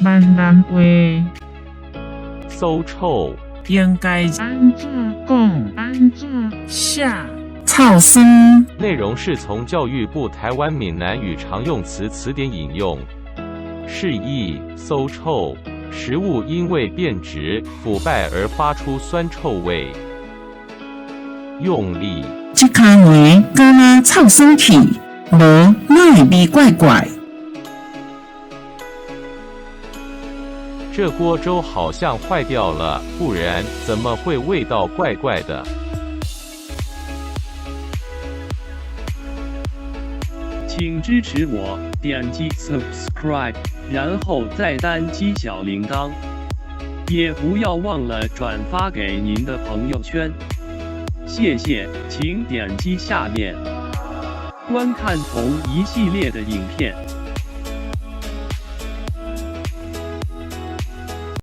闽南话馊臭，应该安怎讲？安怎写？臭酸。内容是从教育部台湾闽南语常用词词典引用。释义：馊臭，食物因为变质、腐败而发出酸臭味。用力，这骹梅敢若臭酸气，无哪会味怪怪？这锅粥好像坏掉了，不然怎么会味道怪怪的？请支持我，点击 subscribe， 然后再单击小铃铛，也不要忘了转发给您的朋友圈。谢谢，请点击下面观看同一系列的影片。